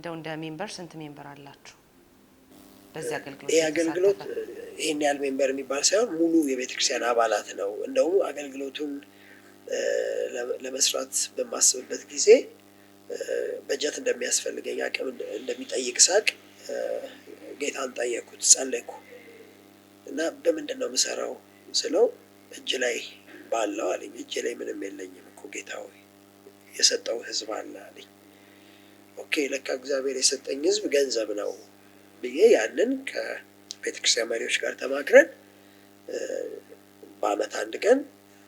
እንደው እንደ ሜምበር ስንት ሜምበር አላችሁ በዚህ አገልግሎት? የአገልግሎት ይሄን ያህል ሜምበር የሚባል ሳይሆን ሙሉ የቤተክርስቲያን አባላት ነው። እንደውም አገልግሎቱን ለመስራት በማስብበት ጊዜ በጀት እንደሚያስፈልገኝ አቅም እንደሚጠይቅ ሳቅ ጌታን ጠየቅኩት፣ ጸለይኩ እና በምንድነው የምሰራው ስለው እጅ ላይ ባለው አለኝ። እጅ ላይ ምንም የለኝም እኮ ጌታ ሆይ የሰጠው ህዝብ አለ አለኝ። ኦኬ ለካ እግዚአብሔር የሰጠኝ ህዝብ ገንዘብ ነው ብዬ ያንን ከቤተክርስቲያን መሪዎች ጋር ተማክረን በአመት አንድ ቀን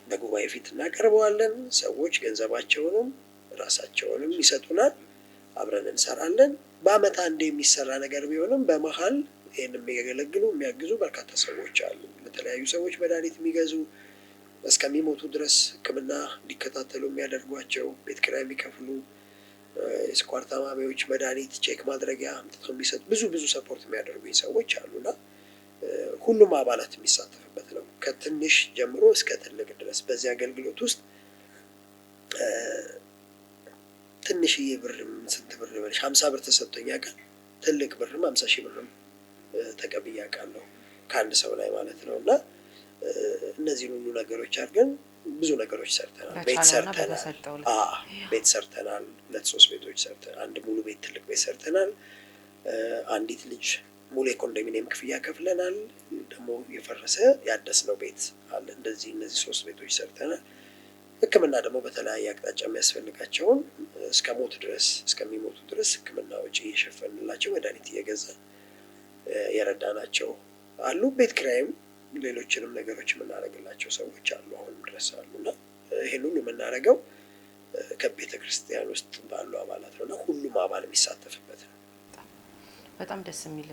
በጉባኤ ፊት እናቀርበዋለን። ሰዎች ገንዘባቸውንም ራሳቸውንም ይሰጡናል፣ አብረን እንሰራለን። በአመት አንድ የሚሰራ ነገር ቢሆንም በመሃል ይሄንን የሚያገለግሉ የሚያግዙ በርካታ ሰዎች አሉ። ለተለያዩ ሰዎች መድኃኒት የሚገዙ እስከሚሞቱ ድረስ ሕክምና እንዲከታተሉ የሚያደርጓቸው፣ ቤት ኪራይ የሚከፍሉ፣ የስኳር ታማሚዎች መድኃኒት ቼክ ማድረጊያ አምጥተው የሚሰጡ ብዙ ሰፖርት የሚያደርጉኝ ሰዎች አሉና ሁሉም አባላት የሚሳተፍበት ነው ከትንሽ ጀምሮ እስከ ትልቅ ድረስ። በዚህ አገልግሎት ውስጥ ትንሽዬ ብርም ስንት ብር ልበልሽ 50 ብር ተሰጥቶኝ ያውቃል። ትልቅ ብርም 50,000 ብርም ተቀብዬ አውቃለሁ ከአንድ ሰው ላይ ማለት ነው። እና እነዚህን ሁሉ ነገሮች አድርገን ብዙ ነገሮች ሰርተናል። ቤት ሰርተናል፣ 2-3 ቤቶች ሰርተናል። አንድ ሙሉ ቤት ትልቅ ቤት ሰርተናል። አንዲት ልጅ ሙሉ የኮንዶሚኒየም ክፍያ ከፍለናል። ደግሞ የፈረሰ ያደስነው ቤት አለ። እነዚህ 3 ቤቶች ሰርተናል። ሕክምና ደግሞ በተለያየ አቅጣጫ የሚያስፈልጋቸውን እስከ ሞት ድረስ እስከሚሞቱ ድረስ ሕክምና ወጪ እየሸፈንላቸው መድኃኒት እየገዛን የረዳናቸው አሉ። ቤት ኪራይም ሌሎችንም ነገሮች የምናደርግላቸው ሰዎች አሉ፣ አሁንም ድረስ አሉና ይሄን ሁሉ የምናደርገው ከቤተ ክርስቲያን ውስጥ ባሉ አባላት ነውና ሁሉም አባል የሚሳተፍበት ነው። በጣም ደስ የሚል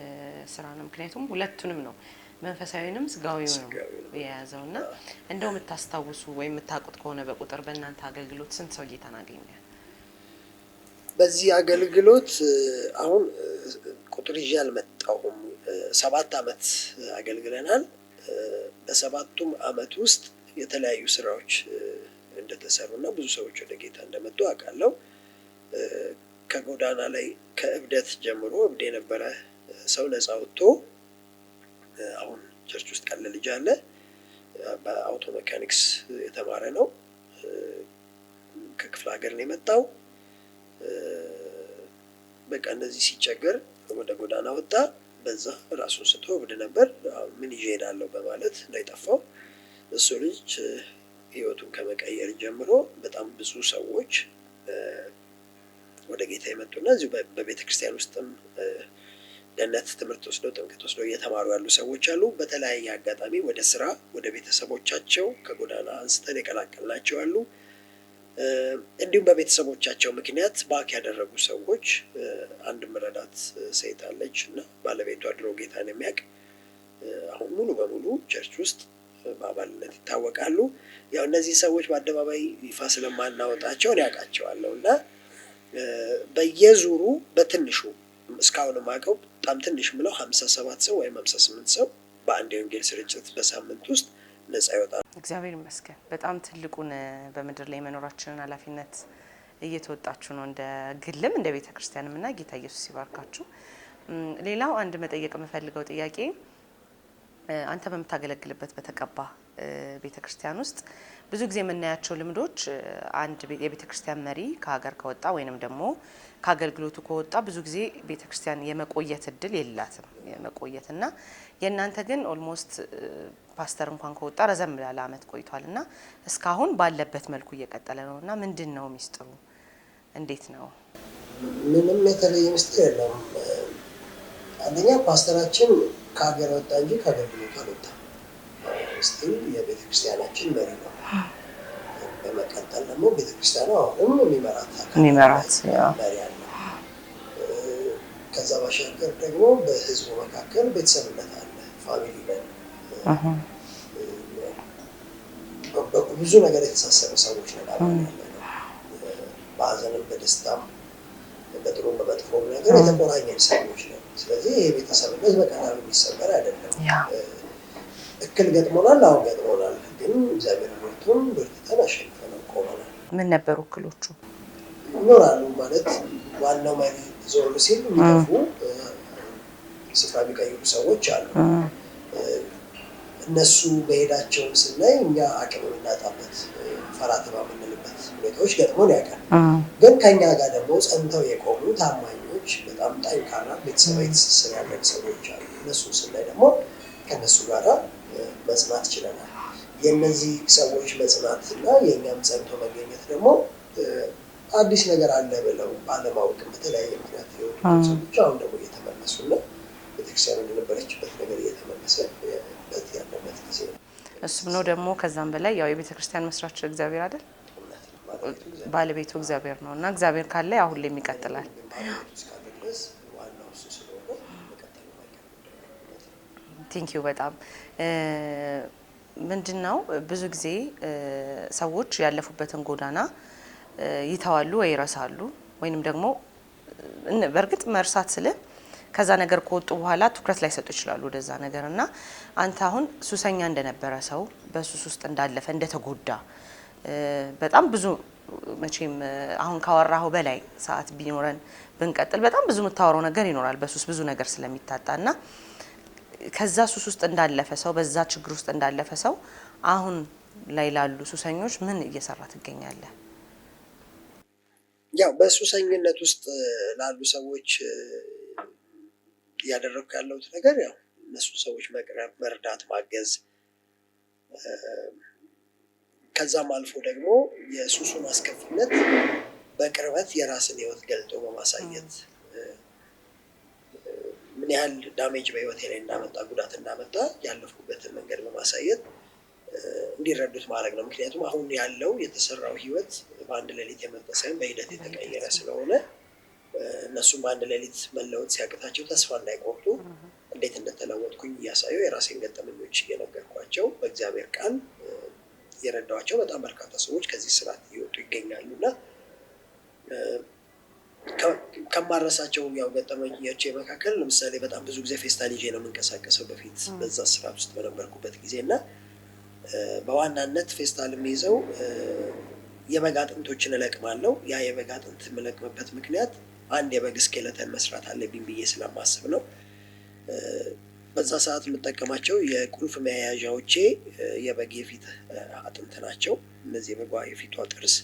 ስራ ነው። ምክንያቱም ሁለቱንም ነው መንፈሳዊንም ስጋዊውንም የያዘውና እንደው የምታስታውሱ ወይ የምታውቁት ከሆነ በቁጥር በእናንተ አገልግሎት ስንት ሰው ጌታን አገኘ? በዚህ አገልግሎት አሁን ቁጥር ይዤ አልመጣሁም። 7 አመት አገልግለናል። በ7ቱም አመት ውስጥ የተለያዩ ስራዎች እንደተሰሩና ብዙ ሰዎች ወደ ጌታ እንደመጡ አውቃለሁ። ከጎዳና ላይ ከእብደት ጀምሮ እብድ የነበረ ሰው ነፃ ወጥቶ አሁን ቸርች ውስጥ ያለ ልጅ አለ። በአውቶ ሜካኒክስ የተማረ ነው። ከክፍለ ሀገር ነው የመጣው። በቃ እንደዚህ ሲቸገር ወደ ጎዳና ወጣ። በዛ ራሱን ስቶ እብድ ነበር። ምን ይዤ እሄዳለሁ በማለት ነው የጠፋው። እሱ ልጅ ህይወቱን ከመቀየር ጀምሮ በጣም ብዙ ሰዎች ወደ ጌታ የመጡና እዚሁ በቤተክርስቲያን ውስጥም ገነት ትምህርት ወስደው ጥምቀት ወስደው እየተማሩ ያሉ ሰዎች አሉ። በተለያየ አጋጣሚ ወደ ስራ ወደ ቤተሰቦቻቸው ከጎዳና አንስተን የቀላቀልናቸው አሉ። እንዲሁም በቤተሰቦቻቸው ምክንያት ባክ ያደረጉ ሰዎች አንድ መረዳት ሴት አለች እና ባለቤቷ ድሮ ጌታን የሚያውቅ አሁን ሙሉ በሙሉ ቸርች ውስጥ በአባልነት ይታወቃሉ። ያው እነዚህ ሰዎች በአደባባይ ይፋ ስለማናወጣቸው ያውቃቸዋለሁ እና በየዙሩ በትንሹ እስካሁን ማቀው በጣም ትንሽ ምለው 57 ሰው ወይም 58 ሰው በአንድ የወንጌል ስርጭት በሳምንት ውስጥ ነፃ ይወጣል። እግዚአብሔር ይመስገን። በጣም ትልቁን በመድር ላይ መኖራችንን ኃላፊነት እየተወጣችሁ ነው፣ እንደ ግልም እንደ ቤተክርስቲያንም እና ጌታ ኢየሱስ ይባርካችሁ። ሌላው አንድ መጠየቅ የምፈልገው ጥያቄ አንተ በምታገለግልበት በተቀባ ቤተክርስቲያን ውስጥ ብዙ ጊዜ የምናያቸው ልምዶች አንድ የቤተክርስቲያን መሪ ከሀገር ከወጣ ወይንም ደግሞ ከአገልግሎቱ ከወጣ ብዙ ጊዜ ቤተክርስቲያን የመቆየት እድል የላትም የመቆየትና የእናንተ ግን ኦልሞስት ፓስተር እንኳን ከወጣ ረዘም ላለ አመት ቆይቷልና እስካሁን ባለበት መልኩ እየቀጠለ ነውና ምንድነው ሚስጥሩ? እንዴት ነው? ምንም የተለየ ሚስጥር የለውም። አንደኛ ፓስተራችን ከሀገር ወጣ እንጂ ከአገልግሎቱ አልወጣም። ስቲል የቤተክርስቲያናችን መሪ ነው። በመቀጠል ደግሞ ቤተክርስቲያኗ አሁንም የሚመራት መሪ አለ። ከዛ ባሻገር ደግሞ በህዝቡ መካከል ቤተሰብነት አለ፣ ፋሚሊ ነን። ብዙ ነገር የተሳሰሩ ሰዎች ነን። በሀዘንም በደስታም በጥሩም በመጥፎም ነገር የተቆራኘን ሰዎች ነን። ስለዚህ የቤተሰብነት በቀላሉ የሚሰበር አይደለም። እክል ገጥሞናል፣ አሁን ገጥሞናል። ግን እግዚአብሔር ረድቶን በርትተን አሸንፈን ቆመናል። ምን ነበሩ እክሎቹ? ይኖራሉ ማለት ዋናው መሪ ዞር ሲል የሚጠፉ ስፍራ የሚቀይሩ ሰዎች አሉ። እነሱ መሄዳቸውን ስናይ እኛ አቅም የምናጣበት ፈራ ተባ የምንልበት ሁኔታዎች ገጥሞን ያውቃል። ግን ከኛ ጋር ደግሞ ጸንተው የቆሙ ታማኞች፣ በጣም ጠንካራ ቤተሰባዊ ትስስር ያለን ሰዎች አሉ። እነሱን ስናይ ደግሞ ከእነሱ ጋር መጽናት ችለናል። የእነዚህ ሰዎች መጽናት እና የእኛም ጸንቶ መገኘት ደግሞ አዲስ ነገር አለ ብለው ባለማወቅም በተለያየ ምክንያት የወጡ ሰዎች አሁን ደግሞ እየተመለሱ ነው። ቤተክርስቲያን እንደነበረችበት ነገር እየተመለሰበት ያለበት ጊዜ ነው። እሱም ነው ደግሞ ከዛም በላይ ያው የቤተክርስቲያን መስራች እግዚአብሔር አይደል? ባለቤቱ እግዚአብሔር ነው እና እግዚአብሔር ካለ ያው ሁሌም ይቀጥላል። ቴንኪዩ በጣም ምንድነው ብዙ ጊዜ ሰዎች ያለፉበትን ጎዳና ይተዋሉ ወይ ይረሳሉ፣ ወይንም ደግሞ በእርግጥ መርሳት ስለ ከዛ ነገር ከወጡ በኋላ ትኩረት ላይ ሰጡ ይችላሉ ወደዛ ነገር እና አንተ አሁን ሱሰኛ እንደነበረ ሰው በሱስ ውስጥ እንዳለፈ እንደተጎዳ በጣም ብዙ መቼም አሁን ካወራው በላይ ሰዓት ቢኖረን ብንቀጥል በጣም ብዙ የምታወራው ነገር ይኖራል በሱስ ብዙ ነገር ስለሚታጣና ከዛ ሱስ ውስጥ እንዳለፈ ሰው በዛ ችግር ውስጥ እንዳለፈ ሰው አሁን ላይ ላሉ ሱሰኞች ምን እየሰራ ትገኛለህ? ያው በሱሰኝነት ውስጥ ላሉ ሰዎች እያደረኩ ያለሁት ነገር ያው እነሱ ሰዎች መቅረብ፣ መርዳት፣ ማገዝ ከዛም አልፎ ደግሞ የሱሱን አስከፊነት በቅርበት የራስን ህይወት ገልጦ በማሳየት ምን ያህል ዳሜጅ በህይወቴ ላይ እንዳመጣ ጉዳት እንዳመጣ ያለፍኩበትን መንገድ በማሳየት እንዲረዱት ማድረግ ነው። ምክንያቱም አሁን ያለው የተሰራው ህይወት በአንድ ሌሊት የመጣ ሳይሆን በሂደት የተቀየረ ስለሆነ እነሱም በአንድ ሌሊት መለወጥ ሲያቅታቸው ተስፋ እንዳይቆርጡ እንዴት እንደተለወጥኩኝ እያሳየው የራሴን ገጠመኞች እየነገርኳቸው በእግዚአብሔር ቃል የረዳኋቸው በጣም በርካታ ሰዎች ከዚህ ስርዓት እየወጡ ይገኛሉ እና ከማረሳቸው ያው ገጠመኞቼ መካከል ለምሳሌ በጣም ብዙ ጊዜ ፌስታል ይዤ ነው የምንቀሳቀሰው በፊት በዛ ስርዓት ውስጥ በነበርኩበት ጊዜ እና በዋናነት ፌስታል የሚይዘው የበግ አጥንቶችን እለቅማለሁ። ያ የበግ አጥንት የምለቅምበት ምክንያት አንድ የበግ ስኬለተን መስራት አለብኝ ብዬ ስለማስብ ነው። በዛ ሰዓት የምጠቀማቸው የቁልፍ መያዣዎቼ የበግ የፊት አጥንት ናቸው። እነዚህ የበጓ የፊቷ ጥርስ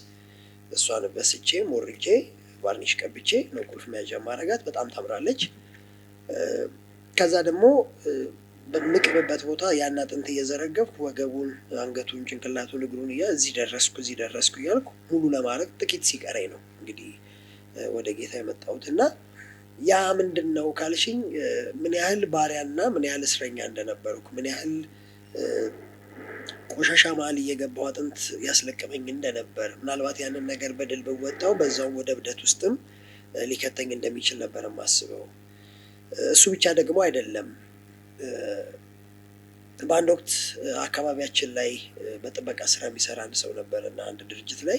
እሷን በስቼ ሞርጬ ቫርኒሽ ቀብቼ ነው ቁልፍ መያዣ ማረጋት። በጣም ታምራለች። ከዛ ደግሞ በምቅርበት ቦታ ያን አጥንት እየዘረገብኩ ወገቡን፣ አንገቱን፣ ጭንቅላቱን፣ እግሩን እዚህ ደረስኩ እያልኩ ሙሉ ለማድረግ ጥቂት ሲቀረኝ ነው እንግዲህ ወደ ጌታ የመጣሁት እና ያ ምንድን ነው ካልሽኝ ምን ያህል ባሪያና ምን ያህል እስረኛ እንደነበርኩ ምን ያህል ቆሻሻ መሀል እየገባው አጥንት ያስለቀመኝ እንደነበር ምናልባት ያንን ነገር በድል ብወጣው በዛው ወደ እብደት ውስጥም ሊከተኝ እንደሚችል ነበር የማስበው። እሱ ብቻ ደግሞ አይደለም። በአንድ ወቅት አካባቢያችን ላይ በጥበቃ ስራ የሚሰራ አንድ ሰው ነበር እና አንድ ድርጅት ላይ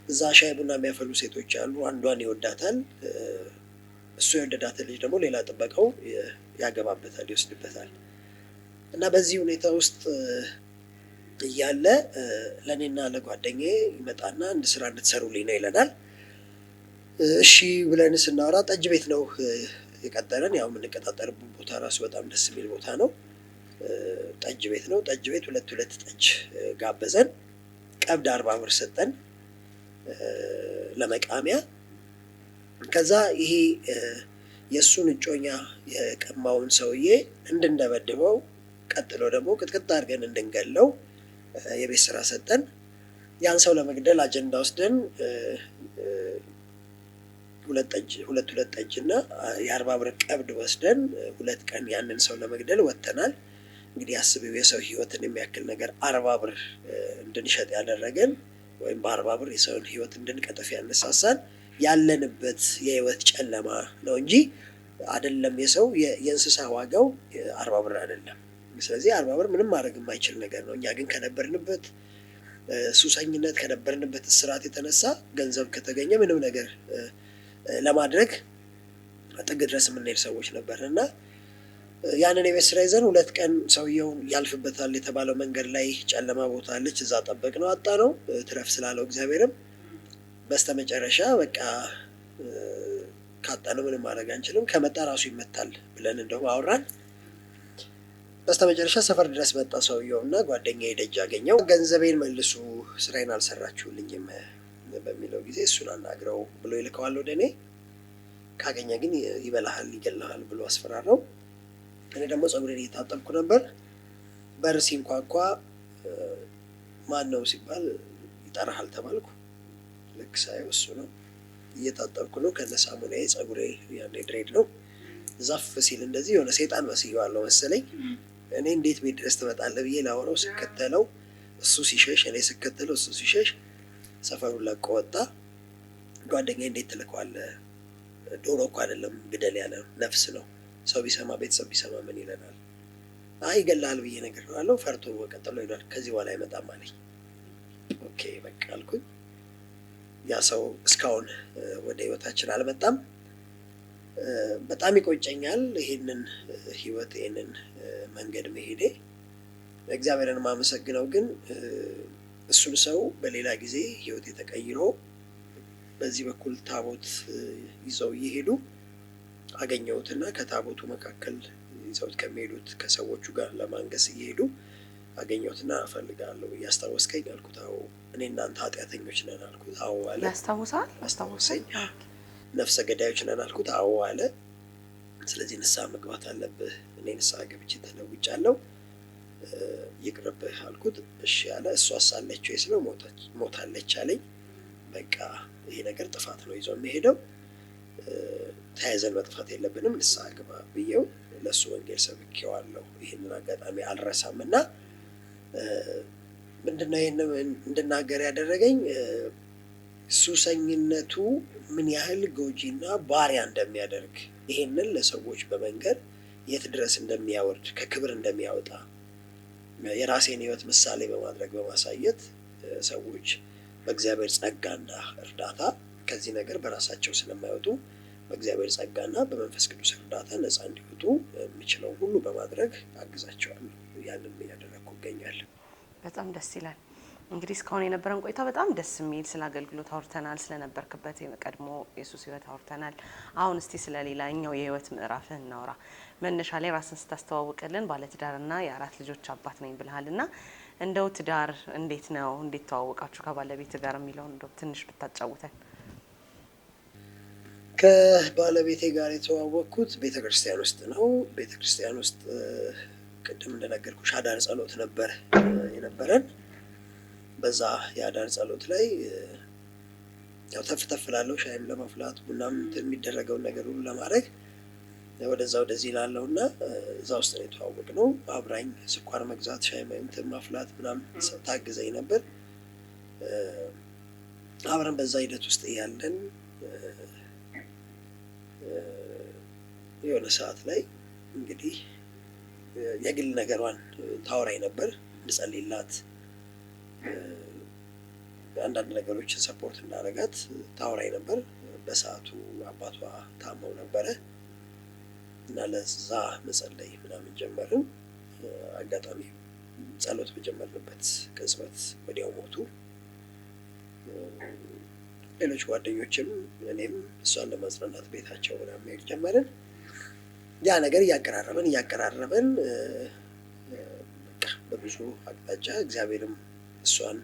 እዛ ሻይ ቡና የሚያፈሉ ሴቶች አሉ። አንዷን ይወዳታል። እሱ የወደዳትን ልጅ ደግሞ ሌላ ጥበቃው ያገባበታል፣ ይወስድበታል እና በዚህ ሁኔታ ውስጥ እያለ ለእኔና ለጓደኛዬ ይመጣና አንድ ስራ እንድትሰሩልኝ ነው ይለናል። እሺ ብለን ስናወራ ጠጅ ቤት ነው የቀጠረን። ያው የምንቀጣጠርበት ቦታ ራሱ በጣም ደስ የሚል ቦታ ነው። ጠጅ ቤት ነው። ጠጅ ቤት ሁለት ጠጅ ጋበዘን። ቀብድ 40 ብር ሰጠን ለመቃሚያ። ከዛ ይሄ የእሱን እጮኛ የቀማውን ሰውዬ እንድንደበድበው ቀጥሎ ደግሞ ቅጥቅጥ አድርገን እንድንገለው የቤት ስራ ሰጠን። ያን ሰው ለመግደል አጀንዳ ወስደን ሁለት ጠጅ እና የ40 ብር ቀብድ ወስደን 2 ቀን ያንን ሰው ለመግደል ወጥተናል። እንግዲህ አስቢው የሰው ህይወትን የሚያክል ነገር 40 ብር እንድንሸጥ ያደረገን ወይም በ40 ብር የሰውን ህይወት እንድንቀጥፍ ያነሳሳን ያለንበት የህይወት ጨለማ ነው እንጂ አይደለም። የሰው የእንስሳ ዋጋው 40 ብር አይደለም። ስለዚህ 40 ብር ምንም ማድረግ የማይችል ነገር ነው። እኛ ግን ከነበርንበት ሱሰኝነት ከነበርንበት እስራት የተነሳ ገንዘብ ከተገኘ ምንም ነገር ለማድረግ ጥግ ድረስ የምንሄድ ሰዎች ነበር እና ያንን የቤት ስራ ይዘን 2 ቀን ሰውየውን ያልፍበታል የተባለው መንገድ ላይ ጨለማ ቦታ አለች። እዛ ጠበቅነው፣ አጣነው። ትረፍ ስላለው እግዚአብሔርም በስተመጨረሻ በቃ ካጣነው ምንም ማድረግ አንችልም፣ ከመጣ ራሱ ይመታል ብለን እንደውም አወራን። በስተመጨረሻ ሰፈር ድረስ መጣ ሰውየው እና ጓደኛዬ ደጅ አገኘው። ገንዘቤን መልሱ፣ ስራዬን አልሰራችሁልኝም በሚለው ጊዜ እሱን አናግረው ብሎ ይልከዋል ወደ እኔ። ካገኘ ግን ይበላሃል፣ ይገልሃል ብሎ አስፈራራው። እኔ ደግሞ ፀጉሬን እየታጠብኩ ነበር። በር ሲንኳኳ ማን ነው ሲባል ይጠራሃል ተባልኩ። ልክ ሳየው እሱ ነው። እየታጠብኩ ነው ከነ ሳሙናዬ፣ ፀጉሬ ያኔ ድሬድ ነው። ዛፍ ሲል እንደዚህ የሆነ ሰይጣን መስየዋለሁ መሰለኝ። እኔ እንዴት ቤት ድረስ ትመጣለህ ብዬ ላወራው ስከተለው እሱ ሲሸሽ፣ እኔ ስከተለው እሱ ሲሸሽ ሰፈሩን ለቆ ወጣ። ጓደኛዬ እንዴት ትልከዋለህ? ዶሮ እኮ አይደለም ግደል ያለ ነፍስ ነው። ሰው ቢሰማ ቤተሰብ ቢሰማ ምን ይለናል? አይ ይገላል ብዬ ነግሬዋለሁ። ፈርቶ ቀጥሎ ሄዷል። ከዚህ በኋላ አይመጣም አለኝ። ኦኬ በቃ አልኩኝ። ያ ሰው እስካሁን ወደ ህይወታችን አልመጣም። በጣም ይቆጨኛል ይሄንን ህይወት ይሄንን መንገድ መሄዴ። እግዚአብሔርን ማመሰግነው ግን እሱን ሰው በሌላ ጊዜ ህይወት የተቀይሮ በዚህ በኩል ታቦት ይዘው እየሄዱ አገኘሁትና ከታቦቱ መካከል ይዘውት ከሚሄዱት ከሰዎቹ ጋር ለማንገስ እየሄዱ አገኘሁትና እፈልጋለሁ እያስታወስከኝ አልኩት። አዎ እኔ እናንተ ኃጢአተኞች ነን አልኩት። አዎ አለ። ያስታውሳል? አስታወሰኝ። ነፍሰ ገዳዮች ነን አልኩት። አዎ አለ። ስለዚህ ንስሐ መግባት አለብህ። እኔ ንስሐ ገብቼ ተለውጫለሁ፣ ይቅርብህ አልኩት። እሺ አለ። እሷ አሳለችው ስለው ሞታለች አለኝ። በቃ ይሄ ነገር ጥፋት ነው ይዞ የሚሄደው፣ ተያይዘን መጥፋት የለብንም፣ ንስሐ ግባ ብዬው ለእሱ ወንጌል ሰብኬዋለሁ። ይህንን አጋጣሚ አልረሳም እና ምንድነው ይህን እንድናገር ያደረገኝ ሱሰኝነቱ ምን ያህል ጎጂና ባሪያ እንደሚያደርግ፣ ይሄንን ለሰዎች በመንገድ የት ድረስ እንደሚያወርድ፣ ከክብር እንደሚያወጣ የራሴን ህይወት ምሳሌ በማድረግ በማሳየት ሰዎች በእግዚአብሔር ጸጋና እርዳታ ከዚህ ነገር በራሳቸው ስለማይወጡ በእግዚአብሔር ጸጋና በመንፈስ ቅዱስ እርዳታ ነፃ እንዲወጡ የሚችለው ሁሉ በማድረግ አግዛቸዋለሁ። ያንን እያደረግኩ እገኛለሁ። በጣም ደስ ይላል። እንግዲህ እስካሁን የነበረን ቆይታ በጣም ደስ የሚል፣ ስለ አገልግሎት አውርተናል፣ ስለነበርክበት የቀድሞ ኢየሱስ ህይወት አውርተናል። አሁን እስቲ ስለ ሌላኛው የህይወት ምዕራፍህ እናውራ። መነሻ ላይ ራስን ስታስተዋውቅልን ባለትዳርና የ4 ልጆች አባት ነኝ ብለሃልና እንደው ትዳር እንዴት ነው? እንዴት ተዋወቃችሁ ከባለቤት ጋር የሚለውን እንደው ትንሽ ብታጫውተን። ከባለቤቴ ጋር የተዋወቅኩት ቤተክርስቲያን ውስጥ ነው። ቤተክርስቲያን ውስጥ ቅድም እንደነገርኩሽ አዳር ጸሎት ነበር የነበረን። በዛ የአዳር ጸሎት ላይ ያው ተፍ ላለው ሻይም ለማፍላት ቡናም የሚደረገውን ነገር ሁሉ ለማድረግ ወደዛ ወደዚህ ላለው እና እዛ ውስጥ ነው የተዋወቅነው። አብራኝ ስኳር መግዛት፣ ሻይ ማፍላት ምናምን ታግዘኝ ነበር። አብረን በዛ ሂደት ውስጥ እያለን የሆነ ሰዓት ላይ እንግዲህ የግል ነገሯን ታወራኝ ነበር፣ እንጸልይላት፣ አንዳንድ ነገሮችን ሰፖርት እንዳደረጋት ታወራኝ ነበር። በሰዓቱ አባቷ ታመው ነበረ እና ለዛ መጸለይ ምናምን ጀመርን። አጋጣሚ ጸሎት በጀመርንበት ቅጽበት ወዲያው ሞቱ። ሌሎች ጓደኞችም እኔም እሷን ለማጽናናት ቤታቸው ምናምን መሄድ ጀመርን። ያ ነገር እያቀራረበን በቃ በብዙ አቅጣጫ እግዚአብሔርም እሷን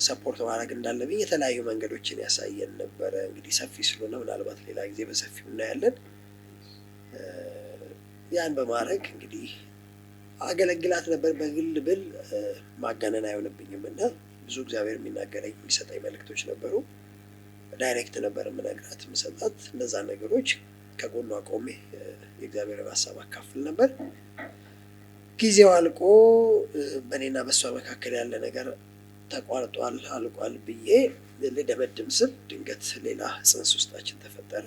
ሰፖርት ማድረግ እንዳለብኝ የተለያዩ መንገዶችን ያሳየን ነበረ። እንግዲህ ሰፊ ስለሆነ ምናልባት ሌላ ጊዜ በሰፊው እናያለን። ያን በማድረግ እንግዲህ አገለግላት ነበር። በግል ብል ማጋነን አይሆንብኝም እና ብዙ እግዚአብሔር የሚናገረኝ የሚሰጠኝ መልእክቶች ነበሩ። ዳይሬክት ነበር የምነግራት የምሰጣት። እነዛ ነገሮች ከጎኗ ቆሜ የእግዚአብሔርን ሀሳብ አካፍል ነበር። ጊዜው አልቆ በእኔና በእሷ መካከል ያለ ነገር ተቋርጧል፣ አልቋል ብዬ ልደመድም ስል ድንገት ሌላ ጽንስ ውስጣችን ተፈጠረ።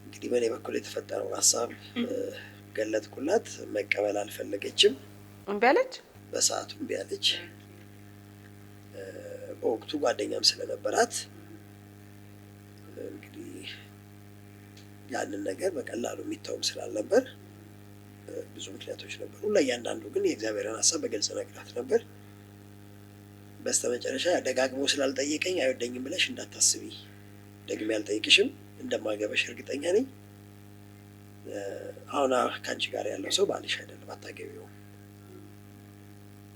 እንግዲህ በእኔ በኩል የተፈጠረውን ሀሳብ ገለጥኩላት። መቀበል አልፈለገችም። እምቢ አለች። በሰዓቱ እምቢ አለች። በወቅቱ ጓደኛም ስለነበራት እንግዲህ ያንን ነገር በቀላሉ የሚታወም ስላልነበር ብዙ ምክንያቶች ነበሩ። ለእያንዳንዱ ግን የእግዚአብሔርን ሀሳብ በግልጽ ነግራት ነበር። በስተመጨረሻ ደጋግሞ ስላልጠየቀኝ አይወደኝም ብለሽ እንዳታስቢ፣ ደግሜ አልጠይቅሽም፣ እንደማገበሽ እርግጠኛ ነኝ። አሁን ከአንቺ ጋር ያለው ሰው ባልሽ አይደለም፣ አታገቢውም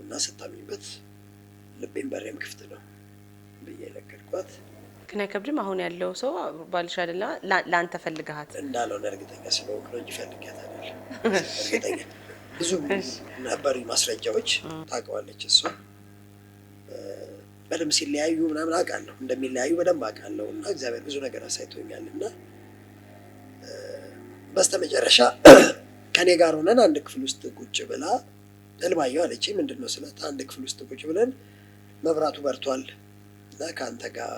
እና ስታምኝበት ልቤን በሬም ክፍት ነው ብዬ ነገርኳት። ግን አይከብድም? አሁን ያለው ሰው ባልሽ አይደለ? ለአንተ ፈልግሃት እንዳልሆነ እርግጠኛ ስለሆንኩ ነው እንጂ ፈልጊያት አይደለም። እርግጠኛ ብዙ ነበሩ ማስረጃዎች፣ ታውቀዋለች እሷ። በደንብ ሲለያዩ ምናምን አውቃለሁ፣ እንደሚለያዩ በደንብ አውቃለሁ። እና እግዚአብሔር ብዙ ነገር አሳይቶኛል። እና በስተመጨረሻ ከኔ ጋር ሆነን አንድ ክፍል ውስጥ ቁጭ ብላ እልባየሁ አለችኝ። ምንድን ነው ስላት፣ አንድ ክፍል ውስጥ ቁጭ ብለን መብራቱ በርቷል እና ከአንተ ጋር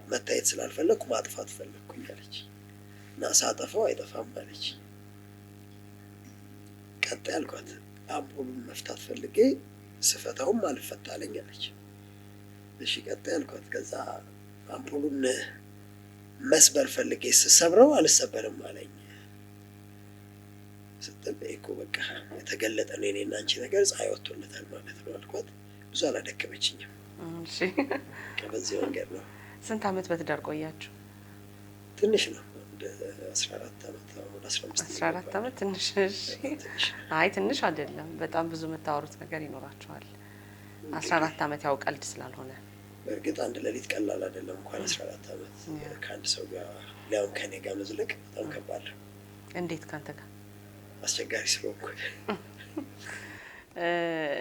መታየት ስላልፈለግኩ ማጥፋት ፈለግኩኝ አለች። እና ሳጠፋው አይጠፋም አለች። ቀጣይ አልኳት፣ አምፖሉን መፍታት ፈልጌ ስፈታውም አልፈታለኝ አለች። እሺ ቀጣይ አልኳት። ከዛ አምፖሉን መስበር ፈልጌ ስሰብረው አልሰበርም አለኝ ስትል፣ እኮ በቃ የተገለጠ ነው የኔና አንቺ ነገር፣ ፀሐይ ወጥቶለታል ማለት ነው አልኳት። ብዙ አላደከመችኝም። እሺ በዚህ መንገድ ነው። ስንት ዓመት በትዳር ቆያችሁ? ትንሽ ነው፣ ወደ 14 ዓመት ወደ 15 14 ዓመት ትንሽ። አይ ትንሽ አይደለም፣ በጣም ብዙ የምታወሩት ነገር ይኖራችኋል። 14 ዓመት ያው ቀልድ ስላልሆነ። በእርግጥ አንድ ሌሊት ቀላል አይደለም፣ እንኳን 14 ዓመት ከአንድ ሰው ጋር ሊያውም ከኔ ጋር መዝለቅ በጣም ከባድ ነው። እንዴት ካንተ ጋር? አስቸጋሪ ስለሆንኩ።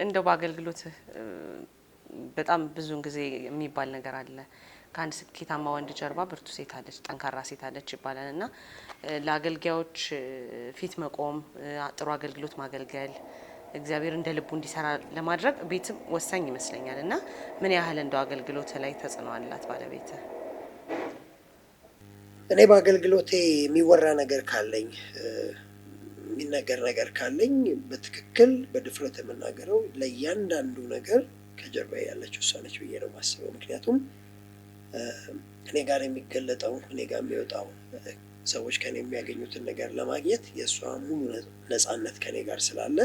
እንደው በአገልግሎት በጣም ብዙውን ጊዜ የሚባል ነገር አለ፣ ከአንድ ስኬታማ ወንድ ጀርባ ብርቱ ሴት አለች፣ ጠንካራ ሴት አለች ይባላል እና ለአገልጋዮች ፊት መቆም፣ ጥሩ አገልግሎት ማገልገል፣ እግዚአብሔር እንደ ልቡ እንዲሰራ ለማድረግ ቤትም ወሳኝ ይመስለኛል። እና ምን ያህል እንደው አገልግሎት ላይ ተጽዕኖ አላት ባለቤት? እኔ በአገልግሎቴ የሚወራ ነገር ካለኝ፣ የሚነገር ነገር ካለኝ በትክክል በድፍረት የምናገረው ለእያንዳንዱ ነገር ከጀርባ ያለችው እሷ ነች ብዬ ነው የማስበው። ምክንያቱም እኔ ጋር የሚገለጠው፣ እኔ ጋር የሚወጣው፣ ሰዎች ከኔ የሚያገኙትን ነገር ለማግኘት የእሷ ሙሉ ነፃነት ከኔ ጋር ስላለ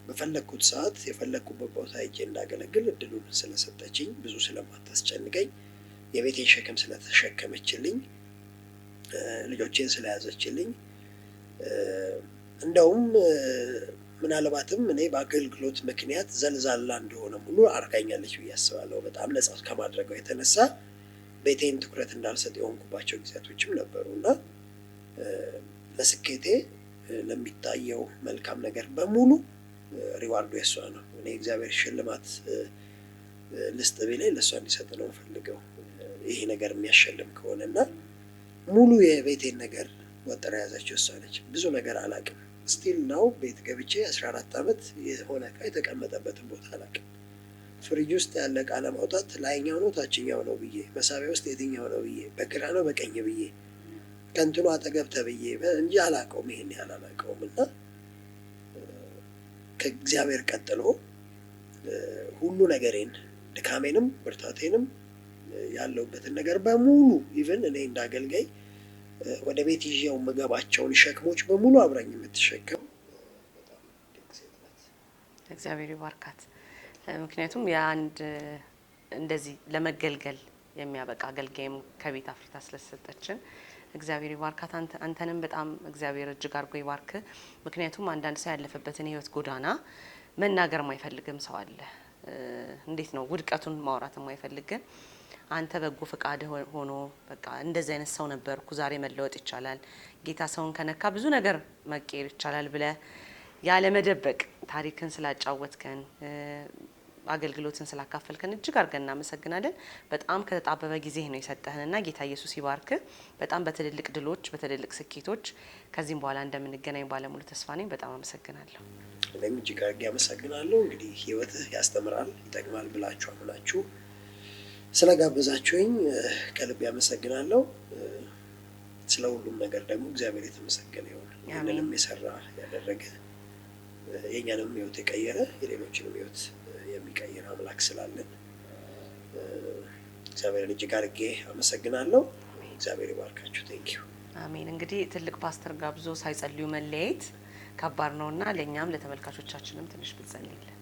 በፈለግኩት ሰዓት የፈለግኩበት ቦታ ሄጄ እንዳገለግል እድሉን ስለሰጠችኝ፣ ብዙ ስለማታስጨንቀኝ፣ የቤቴን ሸክም ስለተሸከመችልኝ፣ ልጆቼን ስለያዘችልኝ፣ እንደውም ምናልባትም እኔ በአገልግሎት ምክንያት ዘልዛላ እንደሆነ ሙሉ አርጋኛለች ብዬ አስባለሁ። በጣም ነጻ ከማድረገው የተነሳ ቤቴን ትኩረት እንዳልሰጥ የሆንኩባቸው ጊዜያቶችም ነበሩ እና ለስኬቴ ለሚታየው መልካም ነገር በሙሉ ሪዋርዱ የሷ ነው። እኔ እግዚአብሔር ሽልማት ልስጥ ቢለኝ ለእሷ እንዲሰጥ ነው ፈልገው ይሄ ነገር የሚያሸልም ከሆነ እና ሙሉ የቤቴን ነገር ወጥራ ያዛቸው እሷ ነች። ብዙ ነገር አላውቅም። ስቲል ነው ቤት ገብቼ 14 ዓመት የሆነ ዕቃ የተቀመጠበትን ቦታ አላውቅም። ፍሪጅ ውስጥ ያለ ዕቃ ለማውጣት ላይኛው ነው ታችኛው ነው ብዬ፣ መሳቢያ ውስጥ የትኛው ነው ብዬ፣ በግራ ነው በቀኝ ብዬ፣ ከእንትኑ አጠገብ ተብዬ እንጂ አላውቀውም። ይሄን ያህል አላውቀውም። እና ከእግዚአብሔር ቀጥሎ ሁሉ ነገሬን፣ ድካሜንም ብርታቴንም ያለውበትን ነገር በሙሉ ኢቭን እኔ እንዳገልጋይ ወደ ቤት ይዤው የምገባቸውን ሸክሞች በሙሉ አብራኝ የምትሸከም በጣም ድንቅ ሴት ናት። እግዚአብሔር ይባርካት። ምክንያቱም የአንድ እንደዚህ ለመገልገል የሚያበቃ አገልጋይም ከቤት አፍርታ ስለሰጠችን እግዚአብሔር ይባርካት። አንተንም በጣም እግዚአብሔር እጅግ አድርጎ ይባርክ። ምክንያቱም አንዳንድ ሰው ያለፈበትን የህይወት ጎዳና መናገር የማይፈልግም ሰው አለ። እንዴት ነው ውድቀቱን ማውራት የማይፈልግ። አንተ በጎ ፈቃድ ሆኖ በቃ እንደዚህ አይነት ሰው ነበርኩ፣ ዛሬ መለወጥ ይቻላል፣ ጌታ ሰውን ከነካ ብዙ ነገር መቀየር ይቻላል ብለ ያለ መደበቅ ታሪክን ስላጫወትከን፣ አገልግሎትን ስላካፈልከን እጅግ አድርገን እናመሰግናለን። በጣም ከተጣበበ ጊዜ ነው የሰጠህንና ጌታ ኢየሱስ ይባርክ። በጣም በትልልቅ ድሎች፣ በትልልቅ ስኬቶች ከዚህም በኋላ እንደምንገናኝ ባለሙሉ ተስፋ ነኝ። በጣም አመሰግናለሁ። እኔም እጅግ አድርጌ አመሰግናለሁ። እንግዲህ ህይወትህ ያስተምራል፣ ይጠቅማል ብላችሁ አምናችሁ ስለጋበዛችሁኝ ከልብ ያመሰግናለሁ። ስለ ሁሉም ነገር ደግሞ እግዚአብሔር የተመሰገነ ይሁን። ይህንንም የሰራ ያደረገ፣ የእኛንም ህይወት የቀየረ፣ የሌሎችንም ህይወት የሚቀይር አምላክ ስላለን እግዚአብሔርን እጅግ አድርጌ አመሰግናለሁ። እግዚአብሔር ይባርካችሁ። ቴንኪዩ። አሜን። እንግዲህ ትልቅ ፓስተር ጋብዞ ሳይጸልዩ መለያየት ከባድ ነውና ለእኛም ለተመልካቾቻችንም ትንሽ ብትጸልይልን።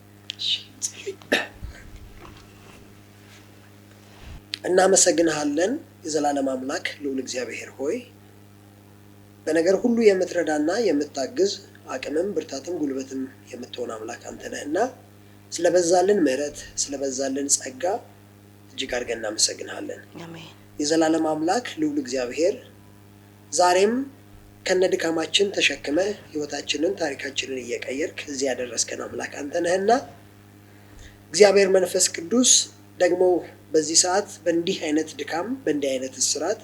እናመሰግንሃለን የዘላለም አምላክ ልዑል እግዚአብሔር ሆይ በነገር ሁሉ የምትረዳና የምታግዝ አቅምም ብርታትም ጉልበትም የምትሆን አምላክ አንተ ነህና ስለበዛልን ምሕረት ስለበዛልን ጸጋ እጅግ አድርገን እናመሰግንሃለን። አሜን። የዘላለም አምላክ ልዑል እግዚአብሔር ዛሬም ከነድካማችን ተሸክመ ህይወታችንን ታሪካችንን እየቀየርክ እዚህ ያደረስከን አምላክ አንተ ነህና እግዚአብሔር መንፈስ ቅዱስ ደግሞ በዚህ ሰዓት በእንዲህ አይነት ድካም በእንዲህ አይነት እስራት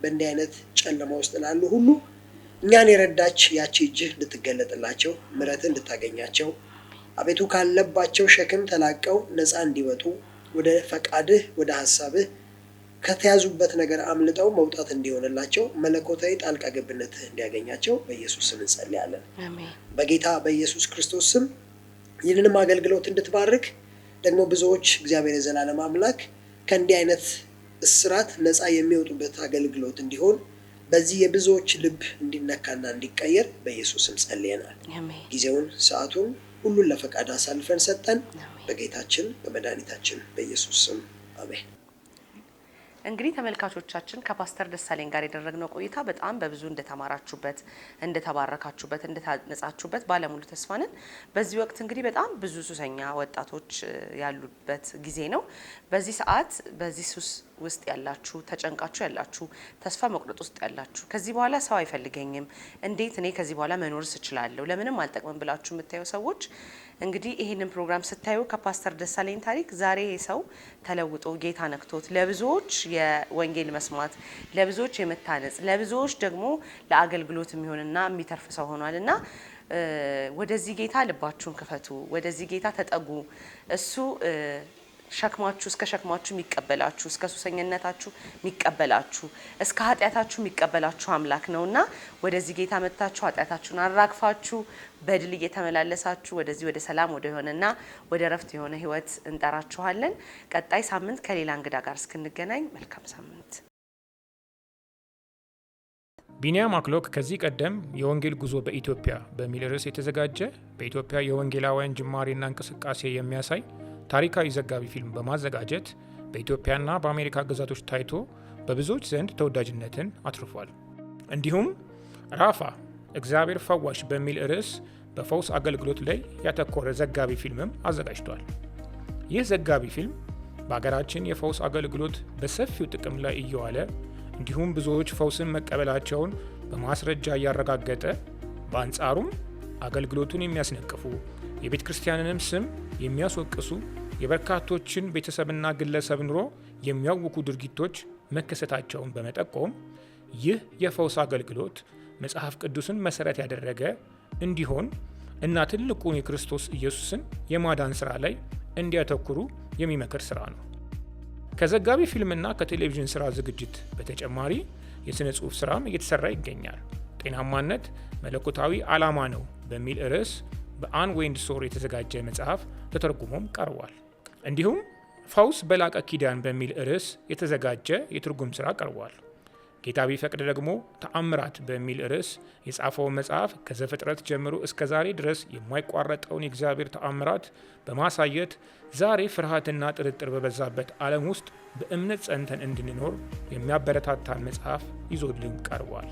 በእንዲህ አይነት ጨለማ ውስጥ ላሉ ሁሉ እኛን የረዳች ያቺ እጅህ እንድትገለጥላቸው ምሕረትህ እንድታገኛቸው አቤቱ ካለባቸው ሸክም ተላቀው ነፃ እንዲወጡ ወደ ፈቃድህ ወደ ሐሳብህ ከተያዙበት ነገር አምልጠው መውጣት እንዲሆንላቸው መለኮታዊ ጣልቃ ገብነትህ እንዲያገኛቸው በኢየሱስ ስም እንጸልያለን። አሜን። በጌታ በኢየሱስ ክርስቶስ ስም ይህንንም አገልግሎት እንድትባርክ ደግሞ ብዙዎች እግዚአብሔር የዘላለም አምላክ ከእንዲህ አይነት እስራት ነፃ የሚወጡበት አገልግሎት እንዲሆን በዚህ የብዙዎች ልብ እንዲነካና እንዲቀየር በኢየሱስ ስም ጸልየናል። አሜን። ጊዜውን ሰዓቱን ሁሉን ለፈቃድ አሳልፈን ሰጠን። በጌታችን በመድኃኒታችን በኢየሱስ ስም አሜን። እንግዲህ ተመልካቾቻችን ከፓስተር ደሳለኝ ጋር ያደረግነው ቆይታ በጣም በብዙ እንደተማራችሁበት፣ እንደተባረካችሁበት፣ እንደታነጻችሁበት ባለሙሉ ተስፋ ነን። በዚህ ወቅት እንግዲህ በጣም ብዙ ሱሰኛ ወጣቶች ያሉበት ጊዜ ነው። በዚህ ሰዓት በዚህ ሱስ ውስጥ ያላችሁ፣ ተጨንቃችሁ ያላችሁ፣ ተስፋ መቁረጥ ውስጥ ያላችሁ፣ ከዚህ በኋላ ሰው አይፈልገኝም፣ እንዴት እኔ ከዚህ በኋላ መኖርስ እችላለሁ፣ ለምንም አልጠቅምም ብላችሁ የምታዩ ሰዎች እንግዲህ ይህንን ፕሮግራም ስታዩ ከፓስተር ደሳለኝ ታሪክ ዛሬ ሰው ተለውጦ ጌታ ነክቶት ለብዙዎች የወንጌል መስማት፣ ለብዙዎች የመታነጽ፣ ለብዙዎች ደግሞ ለአገልግሎት የሚሆንና የሚተርፍ ሰው ሆኗልና ወደዚህ ጌታ ልባችሁን ክፈቱ፣ ወደዚህ ጌታ ተጠጉ። እሱ ሸክማችሁ እስከ ሸክማችሁ የሚቀበላችሁ፣ እስከ ሱሰኝነታችሁ የሚቀበላችሁ፣ እስከ ኃጢአታችሁ የሚቀበላችሁ አምላክ ነውና ወደዚህ ጌታ መጥታችሁ ኃጢአታችሁን አራግፋችሁ በድል እየተመላለሳችሁ ወደዚህ ወደ ሰላም ወደ ሆነና ወደ ረፍት የሆነ ህይወት እንጠራችኋለን። ቀጣይ ሳምንት ከሌላ እንግዳ ጋር እስክንገናኝ መልካም ሳምንት። ቢኒያም አክሎግ ከዚህ ቀደም የወንጌል ጉዞ በኢትዮጵያ በሚል ርዕስ የተዘጋጀ በኢትዮጵያ የወንጌላውያን ጅማሬና እንቅስቃሴ የሚያሳይ ታሪካዊ ዘጋቢ ፊልም በማዘጋጀት በኢትዮጵያና በአሜሪካ ግዛቶች ታይቶ በብዙዎች ዘንድ ተወዳጅነትን አትርፏል። እንዲሁም ራፋ እግዚአብሔር ፈዋሽ በሚል ርዕስ በፈውስ አገልግሎት ላይ ያተኮረ ዘጋቢ ፊልምም አዘጋጅቷል። ይህ ዘጋቢ ፊልም በሀገራችን የፈውስ አገልግሎት በሰፊው ጥቅም ላይ እየዋለ እንዲሁም ብዙዎች ፈውስን መቀበላቸውን በማስረጃ እያረጋገጠ በአንጻሩም አገልግሎቱን የሚያስነቅፉ የቤተ ክርስቲያንንም ስም የሚያስወቅሱ የበርካቶችን ቤተሰብና ግለሰብ ኑሮ የሚያውኩ ድርጊቶች መከሰታቸውን በመጠቆም ይህ የፈውስ አገልግሎት መጽሐፍ ቅዱስን መሰረት ያደረገ እንዲሆን እና ትልቁን የክርስቶስ ኢየሱስን የማዳን ስራ ላይ እንዲያተኩሩ የሚመክር ስራ ነው። ከዘጋቢ ፊልምና ከቴሌቪዥን ስራ ዝግጅት በተጨማሪ የሥነ ጽሑፍ ስራም እየተሰራ ይገኛል። ጤናማነት መለኮታዊ ዓላማ ነው በሚል ርዕስ በአን ዌንድሶር የተዘጋጀ መጽሐፍ ተተርጉሞም ቀርቧል። እንዲሁም ፈውስ በላቀ ኪዳን በሚል ርዕስ የተዘጋጀ የትርጉም ስራ ቀርቧል። ጌታ ቢፈቅድ ደግሞ ተአምራት በሚል ርዕስ የጻፈው መጽሐፍ ከዘፍጥረት ጀምሮ እስከ ዛሬ ድረስ የማይቋረጠውን የእግዚአብሔር ተአምራት በማሳየት ዛሬ ፍርሃትና ጥርጥር በበዛበት ዓለም ውስጥ በእምነት ጸንተን እንድንኖር የሚያበረታታን መጽሐፍ ይዞልን ቀርቧል።